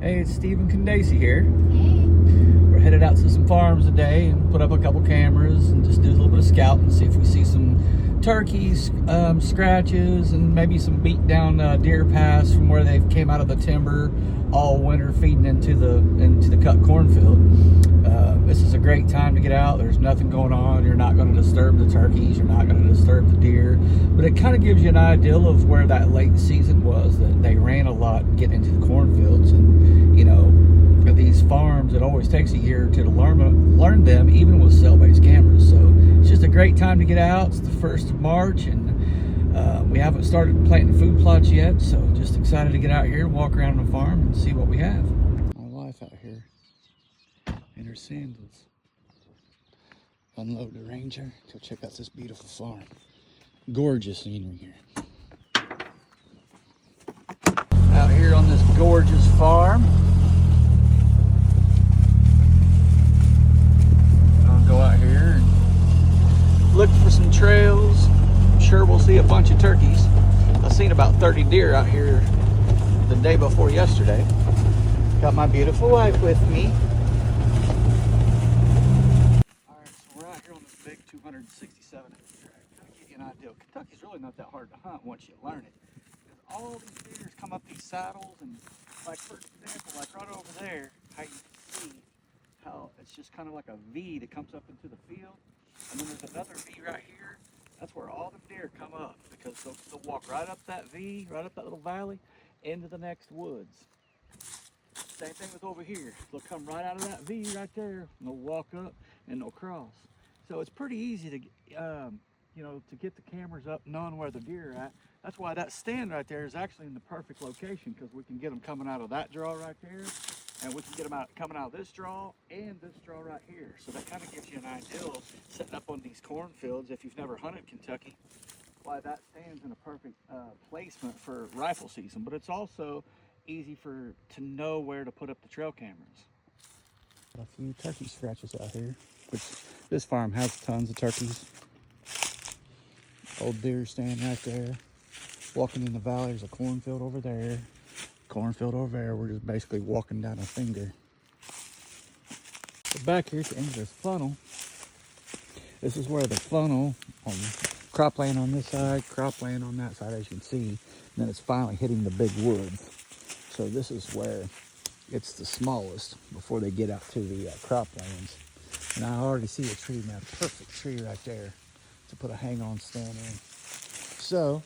Hey, it's Stephen Condacey here. Hey. We're headed out to some farms today and put up a couple cameras and just do a little bit of scouting and see if we see some turkeys, scratches, and maybe some beat down deer pass from where they came out of the timber all winter feeding into the cut cornfield. This is a great time to get out. There's nothing going on. You're not going to disturb the turkeys. You're not going to disturb the deer. But it kind of gives you an idea of where that late season was, that they ran a lot getting into the cornfields. And, you know, these farms, it always takes a year to learn them, even with cell-based cameras. So it's just a great time to get out. It's the 1st of March, and we haven't started planting food plots yet. So just excited to get out here, walk around the farm, and see what we have. My wife out here in her sandals. Unload the Ranger to check out this beautiful farm. Gorgeous scenery here. Out here on this gorgeous farm. I'll go out here and look for some trails. I'm sure we'll see a bunch of turkeys. I've seen about 30 deer out here the day before yesterday. Got my beautiful wife with me. 267 acre tract. Kind of give you an idea. Kentucky's really not that hard to hunt once you learn it. Because all these deers come up these saddles, and like for example, like right over there, how you can see how it's just kind of like a V that comes up into the field. And then there's another V right here. That's where all the deer come up, because they'll walk right up that V, right up that little valley, into the next woods. Same thing with over here. They'll come right out of that V right there, and they'll walk up and they'll cross. So it's pretty easy to, to get the cameras up, knowing where the deer are at. That's why that stand right there is actually in the perfect location, because we can get them coming out of that draw right there, and we can get them coming out of this draw and this draw right here. So that kind of gives you an idea of setting up on these cornfields, if you've never hunted Kentucky, why that stands in a perfect placement for rifle season. But it's also easy to know where to put up the trail cameras. A few turkey scratches out here, which this farm has tons of turkeys. Old deer stand right there. Walking in the valley, there's a cornfield over there. Cornfield over there. We're just basically walking down a finger. So back here at the end of this funnel, this is where the funnel on cropland on this side, cropland on that side, as you can see, and then it's finally hitting the big woods. So this is where it's the smallest before they get out to the croplands. And I already see a tree now, perfect tree right there to put a hang-on stand in. So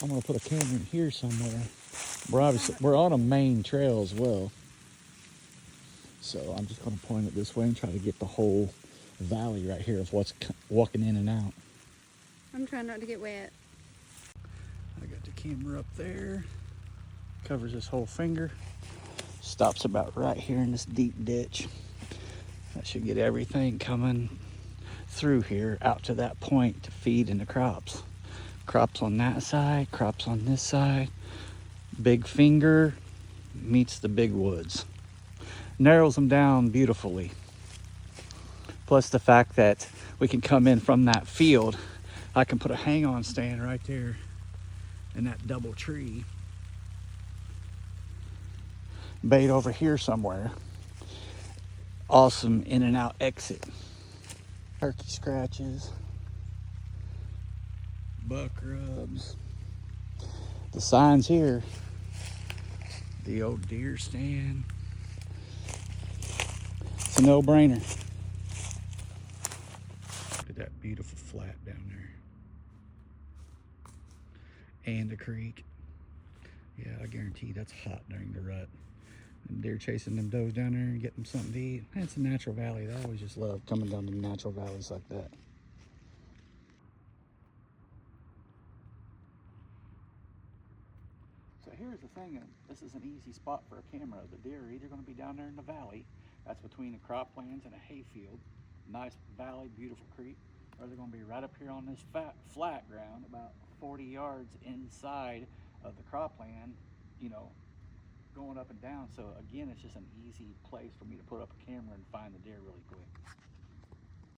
I'm gonna put a camera in here somewhere. We're on a main trail as well. So I'm just gonna point it this way and try to get the whole valley right here of what's walking in and out. I'm trying not to get wet. I got the camera up there. Covers this whole finger. Stops about right here in this deep ditch. That should get everything coming through here out to that point to feed in the crops. Crops on that side, crops on this side. Big finger meets the big woods. Narrows them down beautifully. Plus the fact that we can come in from that field. I can put a hang-on stand right there in that double tree. Bait over here somewhere. Awesome in and out exit. Turkey scratches. Buck rubs. The signs here. The old deer stand. It's a no-brainer. Look at that beautiful flat down there. And the creek. Yeah, I guarantee that's hot during the rut. And deer chasing them does down there and getting them something to eat. And it's a natural valley. I always just love coming down to natural valleys like that. So here's the thing, this is an easy spot for a camera. The deer are either going to be down there in the valley, that's between the croplands and a hayfield, nice valley, beautiful creek, or they're going to be right up here on this flat ground, about 40 yards inside of the cropland, going up and down. So again, it's just an easy place for me to put up a camera and find the deer really quick.